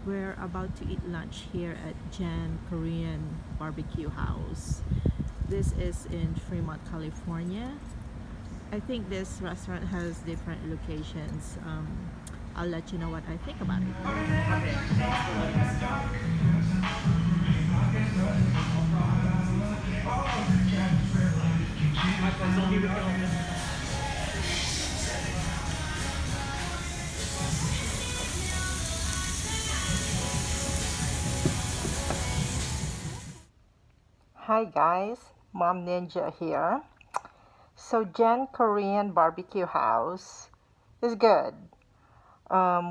We're about to eat lunch here at Gen Korean BBQ House. This is in Fremont, California. I think this restaurant has different locations. I'll let you know what I think about it. Hi guys, Mom Ninja here. So Gen Korean BBQ House is good.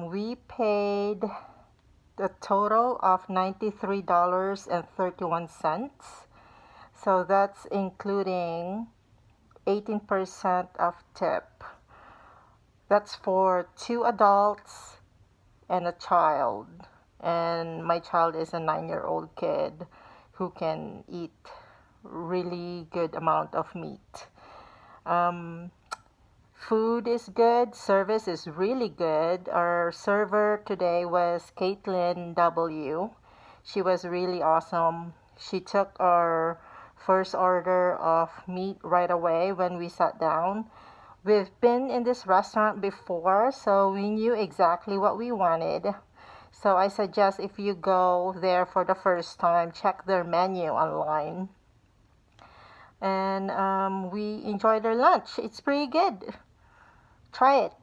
We paid the total of $93.31. So that's including 18% of tip. That's for 2 adults and a child. And my child is a 9-year-old kid who can eat really good amount of meat. Food is good. Service is really good. Our server today was Caitlin W. She was really awesome. She took our first order of meat right away when we sat down. We've been in this restaurant before, so we knew exactly what we wanted. So I suggest if you go there for the first time, check their menu online. And we enjoyed our lunch. It's pretty good. Try it.